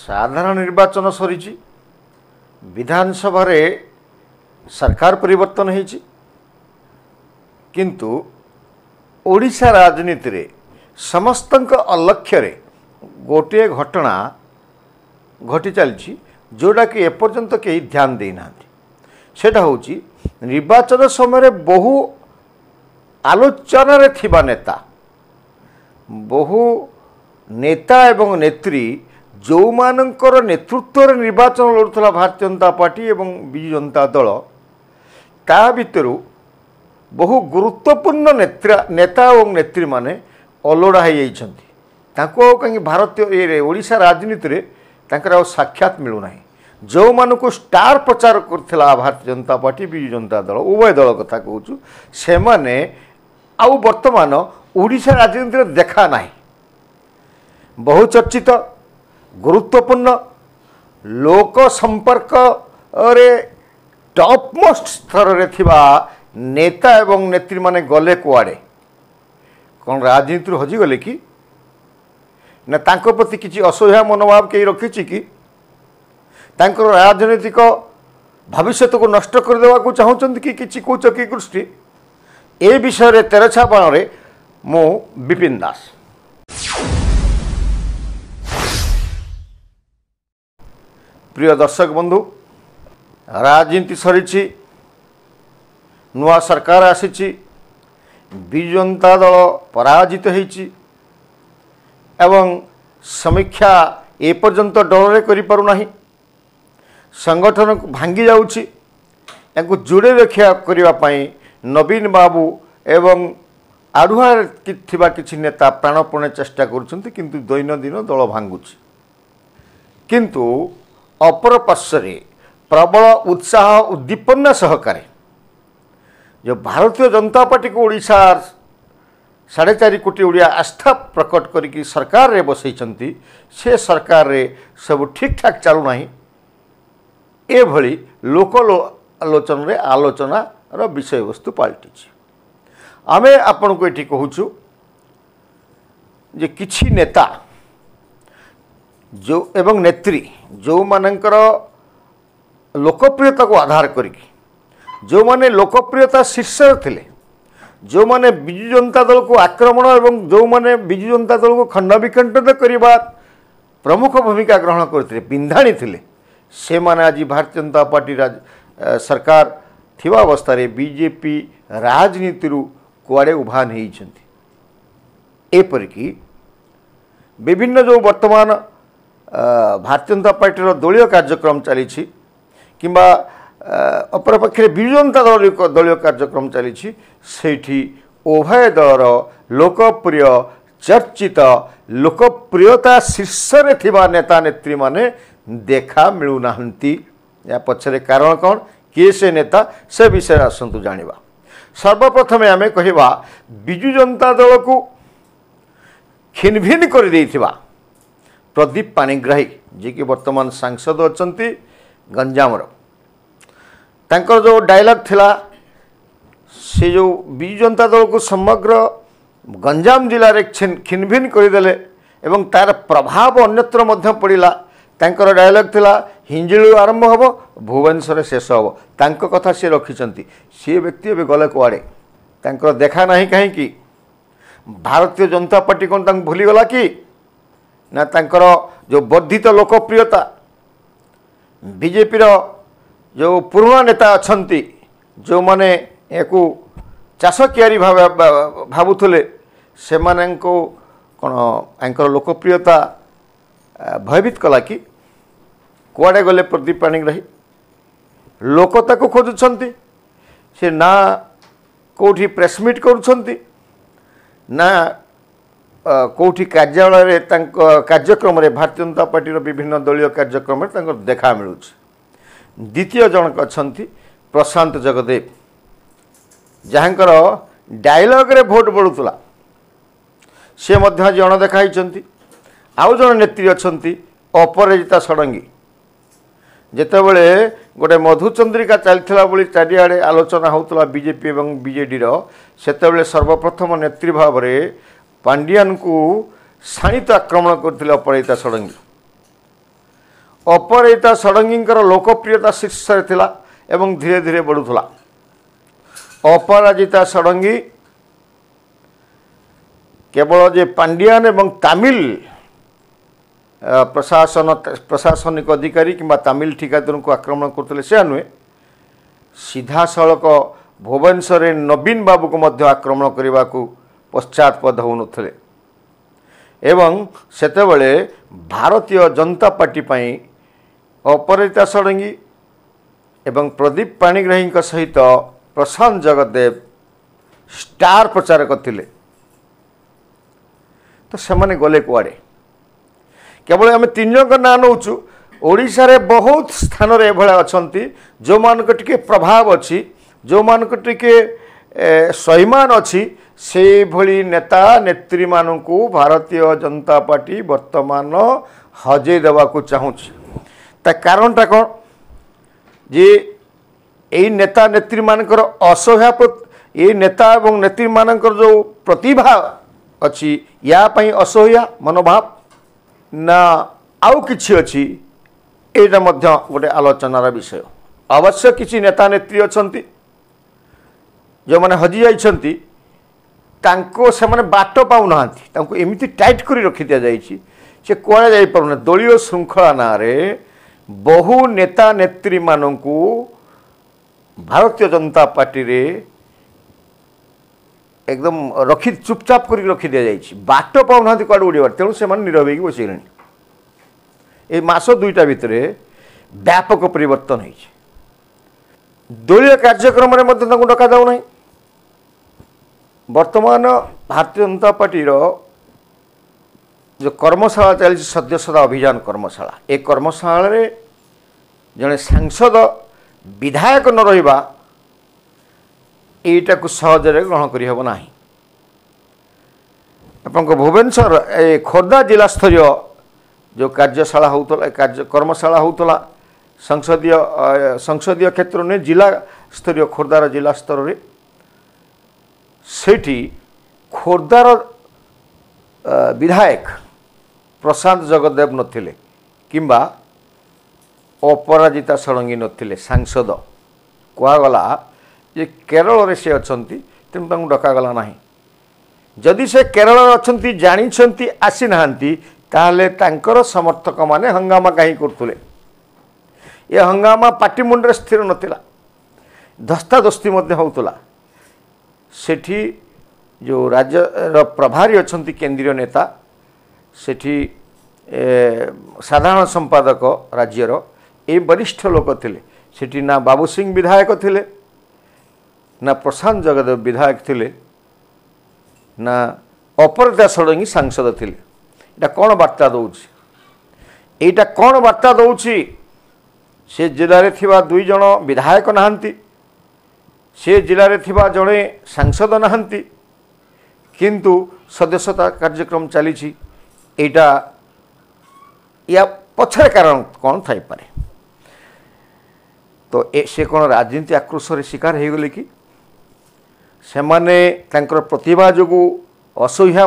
साधारण निर्वाचन सरी विधानसभा रे सरकार परिवर्तन होइछि किंतु ओडिशा राजनीति रे समस्तक अलक्ष्य रे गोटे घटना घटी चलछि जोड़ा कि एपर्यंत कहीं ध्यान देना सेटा होछि निर्वाचन समय बहु आलोचना रे थिबा नेता बहु नेता एवं नेत्री जो मानकर नेतृत्व निर्वाचन लड़ुला भारतीय जनता पार्टी एवं विजु जनता दल ता भितरु बहु गुरुत्वपूर्ण नेता और नेत्री माने अलोड़ा हो कहीं भारतीय ओडिशा राजनीति रे तांकर साक्षात मिलूना जो मानक स्टार प्रचार करथिला भारतीय जनता पार्टी विजु जनता दल उभय दल कथा कहूँ से माने आउ वर्तमान ओडिशा राजनीति रे देखा ना बहुचर्चित गुरुत्वपूर्ण लोक संपर्क रे टॉप मोस्ट स्तर रे थिबा नेता एवं नेत्री माने गले कुआड़े कौन राजनीति हजि गले कि ना तांको प्रति किसी असह्य मनोभाव कहीं रखी कि तांकर राजनीतिक भविष्य को नष्ट करदेवा को चाहूँ कि किसी कौच कि गोष्ठी ए विषय तेरछा बाण मु विपिन दास। प्रिय दर्शक बंधु राजनीति सरी नुआ सरकार आसी विजु जनता दल पराजित होइछि एवं समीक्षा एपर्यंत डर करि पारु नाही संगठन को भांगी जाउछि याकु जोड़े रक्षा करिवा पई नवीन बाबू एवं आढ़ुआ थिबा किछि नेता प्राणपणे चेष्टा करुछन्ति किंतु दैनंदिन दल भांगुछि किंतु अपर पार्श्वे प्रबल उत्साह उद्दीपना सहकारे जो भारतीय जनता पार्टी को ओडिशा 4.5 कोटी ओडिया आस्था प्रकट करिकी सरकार रे बसैछन्ति से सरकार रे सब ठीक ठाक चलु नाही ए भली लोक आलोचन रे आलोचना रो विषय वस्तु पलटिछि। आमे आपन को एठी कहूछु जे किछि नेता जो एवं नेत्री जो मानकर लोकप्रियता को आधार करिकी जो माने लोकप्रियता शीर्ष थिले जो माने विजु जनता दल को आक्रमण एवं जो माने विजु जनता दल को खंड विखंडित करिबा प्रमुख भूमिका ग्रहण करथिले बिंधाणी थिले से माने आज भारतीय जनता पार्टी सरकार थिबा अवस्था रे बीजेपी राजनीति रु कुआडे उभा नहीं छथि एपरिकी विभिन्न जो वर्तमान भारतीय जनता पार्टी दलीय कार्यक्रम चली किंबा अपरपक्षे विजु जनता दलीय कार्यक्रम चली सेठी उभय दलर लोकप्रिय चर्चित लोकप्रियता शीर्ष रे थिबा नेता नेत्री माने देखा मिलू नाहंती या पछरे कारण कौन किए से नेता से विषय आसतु जानिबा। सर्वप्रथमे आमे कहिबा विजु जनता दल को खिनभिन कर देइथिबा प्रदीप पाणिग्राही जी की वर्तमान सांसद अछंती गंजाम तांकर जो डायलॉग थिला से जो विजु जनता दल को समग्र गंजाम जिले में खिनभिन करदेले एवं तार प्रभाव अन्यत्र मध्य पड़ा तांकर डायलॉग थिला हिंजिलु आरंभ हम भुवनेश्वर शेष हम तांको कथा से रखिंट सी व्यक्ति ए गले कुआड़े तांकर देखा नहीं कहीं भारतीय जनता पार्टी कौन तांको भूलीगला कि ना तांकर जो वर्धित लोकप्रियता बीजेपी जो पुराना नेता अछंती जो माने एको चाष कियारी भावुले से माननको कौन आंकर लोकप्रियता भयभीत कला कि कुआडे गले प्रदीप पाणिग्राही लोक ताको खोजुछंती से ना कोठी प्रेसमिट करुछंती ना कोठी कार्यालय कार्यक्रम रे भारतीय जनता पार्टी विभिन्न दलीय कार्यक्रम रे देखा मिलूँ। द्वितीय जनक अछंती प्रशांत जगदेव जहाँकर डायलॉग रे भोट बढ़ुला से मध्य जन देखाई आउ जन नेत्री अछंती अपराजिता षडंगी जेतेबेले गोटे मधुचंद्रिका चलता बेली चारिआडे आलोचना होता बीजेपी एवं बीजेडी सेतेबेले सर्वप्रथम नेत्री भाव में पांडियान को शाणित आक्रमण करते अपराजिता षडंगी अपराजिता षडंगींकर लोकप्रियता शीर्ष थिला एवं धीरे धीरे बढ़ुला। अपराजिता षडंगी केवल जे पांडियान एवं तमिल प्रशासनिक अधिकारी कि तमिल ठिकादार को आक्रमण करते से नुहे, सीधा सड़क भुवनेश्वर नवीन बाबू को मध्य आक्रमण करने को पश्चातपद होते एवं सेतेबेले भारतीय जनता पार्टी पाई अपराजिता षडंगी एवं प्रदीप पाणिग्राही सहित प्रशांत जगदेव स्टार प्रचारक थिले। तो सेमाने गले कुआड़े केवल आम तीन जन ना नौचु ओडिशा रे बहुत स्थान रे एभला अछंती जो मान को टिके प्रभाव अछि, जो मान को टिके स्वाभिमान अछि, से भली नेता नेत्री मानू भारतीय जनता पार्टी वर्तमान हजे देवा को चाहूँगी। ता कारणटा कौन जे यही नेता नेत्री मानकर असह्य ये नेता एवं नेत्री मानकर जो प्रतिभा अच्छी या पई असह्य मनोभाव ना आउ किछि अछि, एटा मध्य गोटे आलोचनार विषय। अवश्य किछि नेता नेत्री अछंती जो माने हजि जाइछंती तांको से माने बाट पाउ नांती, तांको एमिति टाइट करी रखि दिया जाइछि से कुआडे जाई पारुना। दलीय श्रृंखला नारे बहु नेता नेत्री मानंकु भारतीय जनता पार्टी रे एकदम रखी चुपचाप कर रखी दि जाइए, बाट पाऊना कड़े उड़ार, तेणु से नीरव हो बसगले। ये मास दुईटा भितर व्यापक परिवर्तन हो दलीय कार्यक्रम डका जाऊना। वर्तमान भारतीय जनता पार्टी जो कर्मशाला चली सदस्यता अभियान कर्मशाला, ए कर्मशाला रे जड़े सांसद विधायक न रहिबा एटा को सहजरे ग्रहण करि हेबो नाही। अपन भुवनेश्वर खोर्धा जिला स्तरीय जो कार्यशाला होतला, कार्य कर्मशाला होतला संसदीय क्षेत्र ने जिला स्तरीय खोर्धार जिला स्तर रे सेठी खोर्धार विधायक प्रशांत जगदेव नथिले किंबा अपराजिता षडंगी नथिले, सांसद कुआगला जे केरल रे से अछंती, तेणु तांको डकागला नाही। जदि से केरल अछंती जानिछंती आसी नाहांती ताहले तांकर समर्थक माने हंगामा काहे करथुले। ये हंगामा पार्टी मुंडरे स्थिर नथिला, धस्ताधस्ती मध्य होतला। सेठी जो राज्य प्रभारी अछंती केंद्रीय नेता, सेठी साधारण संपादक राज्यर ए वरिष्ठ लोक थिले। सेठी ना बाबू सिंह विधायक थिले, ना प्रशांत जगदेव विधायक थिले, ना अपराजिता षडंगी सांसद थिले। एटा कौन वार्ता दौछि? एटा कौन वार्ता दौछि? से जिले में थिबा दुई जन विधायक नाहांती, से जिले में थिबा जड़े सांसद नाहांती, किंतु सदस्यता कार्यक्रम चली। एटा या पछरे कारण कौन थाई पारे? तो से कौन राजनीति आक्रोश शिकार हो गले कि सेमाने तांकर प्रतिभा जोगु असह्य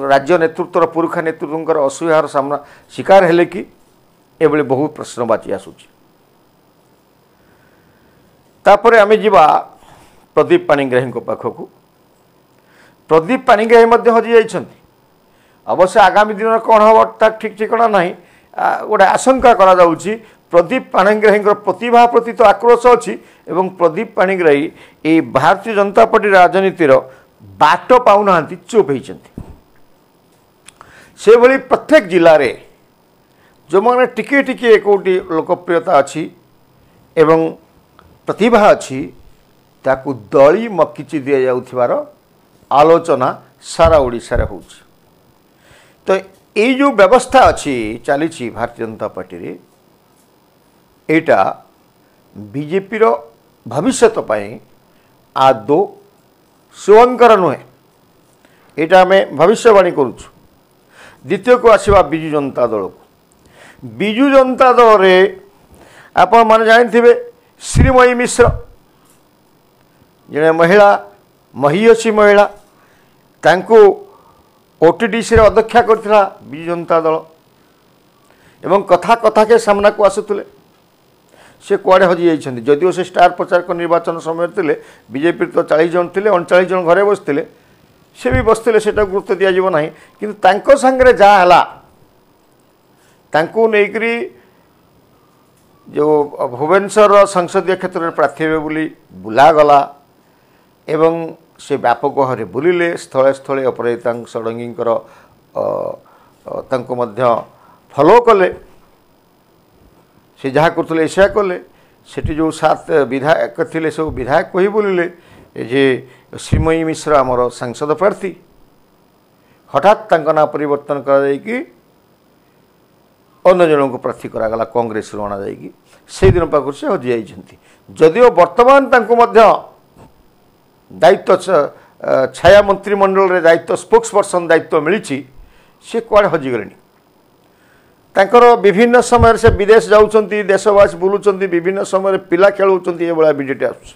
राज्य नेतृत्वर पुरुखा नेतृत्व असह्यार सामना शिकार हेले कि एभली बहुत प्रश्नवाची आसुची। तापरे आमे जिबा प्रदीप पाणिग्राही पाखकू। प्रदीप पाणिग्राही मध्य हजि जाइछन्ति। अवश्य आगामी दिन कौन हम तार ठीक ठिकाना ना गोटे आशंका करा जाउची। प्रदीप पाणिग्राही प्रतिभा प्रति तो आक्रोश अच्छी एवं प्रदीप पाणिग्राही ये भारतीय जनता पार्टी राजनीतिर बाट पाऊना चुप होती। से भली प्रत्येक जिले में जो मैंने टिके टिके कौटी लोकप्रियता अच्छी एवं प्रतिभा अच्छी ताकू दली मकिची दि जाउथिबार आलोचना सारा ओडिशा रे होउछि। तो ये जो व्यवस्था अच्छी चली भारतीय जनता पार्टी रे, एटा बीजेपी रो भविष्यत पाई आदौ शुभंकर नुहे। एटा आम भविष्यवाणी करुछु। द्वितीय को आसवा बिजु जनता दल को। बिजु जनता दल रे आपण माने जानिथिबे श्रीमयी मिश्र जड़े महिला महियसी महिला तांको ओटीडीसी रे अध्यक्षा करथिला बिजु जनता दल। एवं कथा कथा के सामना को आसुले से कुआड़े हजि जाइछन्ति जदिओ से स्टार प्रचारक निर्वाचन समय थे बीजेपी तो 40 जन थे 39 जन घरे बसते से भी बसते से गुरुत्व दि जाव ना कि सांगे जहाँ नहींकरी जो भुवनेश्वर संसदीय क्षेत्र में प्रार्थी हे बोली बुलागला एवं से व्यापक भाव में बुलिले स्थले स्थले अपराजिता षडंगी फॉलो कले से जहाँ करते ऐसा कले सेठी जो 7 विधायक थे सब विधायक कही बोलिले जे श्रीमयी मिश्र आमर सांसद प्रार्थी हठात ना परिवर्तन कर अन्य जन को प्रार्थी करागला कांग्रेस अणा से दिन पाखु से हजि जाइछन्ति जदिओ वर्तमान दायित्व छाया मंत्रिमंडल रे दायित्व स्पोक्स पर्सन दायित्व मिली सी कुआड़े हजिगले तांकर विभिन्न समय से विदेश जाउछन्ति देशवासी बुलुछन्ति विभिन्न समय पिला खेलुछन्ति ए बळा भिडियोटे आसुछ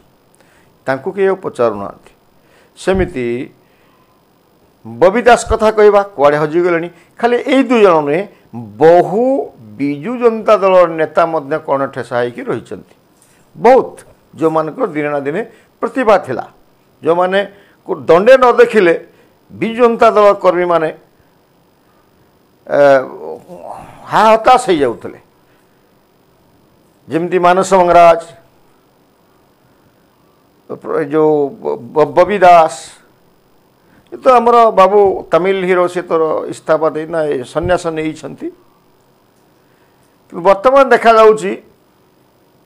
तांकु के पचारु नांती सेमिति बबी दास कथा कहवा कुआड़े हजिगले खाली एई दु जन ने बहु बिजु जनता दल नेता मध्य कण ठेसा होइकि रहिछन्ति बहुत जो मानकर दिने ना दिने प्रतिभा थिला जो माने को दंडे न देखिले बिजु जनता दल कर्मी माने हा हताश हो जाउतले जमती मानस मंगराज जो बबी दास ये तो आमर बाबू तमिल हीरो से तो इस्तीफा देना सन्यास नहीं वर्तमान देखा जाउची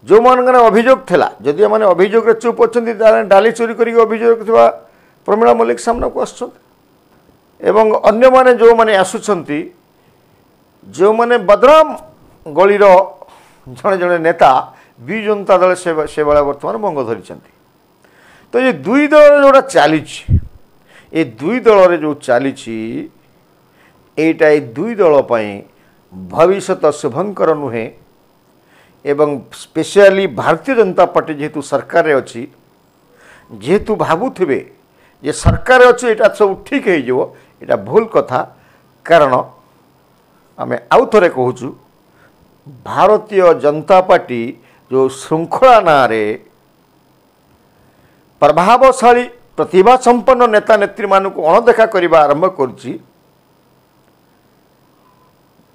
जो मान अभियोग थिला जदि माने अभियोग रे चुप अछंती डाली चोरी करी अभियोग थिबा प्रमीला मल्लिक सामना को आसुछन्ति एवं अन्य माने जो माने आसुछन्ति जो माने बदनाम गलीर जड़े जड़े नेता बिजु जनता दल से बेला बर्तमान बंग धरी तो ये दुई दल जोड़ा चली ये दुई दल जो चली ये दुई दल भविष्यत शुभंकर नुहे एवं स्पेशली भारतीय जनता पार्टी जेहेतु सरकार रे अच्छी जेहेतु भावुवे जे सरकार अच्छे यहाँ सब ठीक हो भूल कथा कारण आम आउ थे कहूँ भारतीय जनता पार्टी जो श्रृंखला ना रे प्रभावशाली प्रतिभा संपन्न नेता नेत्री मानक अणदेखा करने आरंभ करुच्ची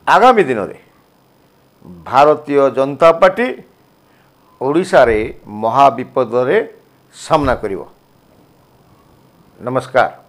आगामी दिन में भारतीय जनता पार्टी ओडिशा रे महाविपद रे सामना करिवो। नमस्कार।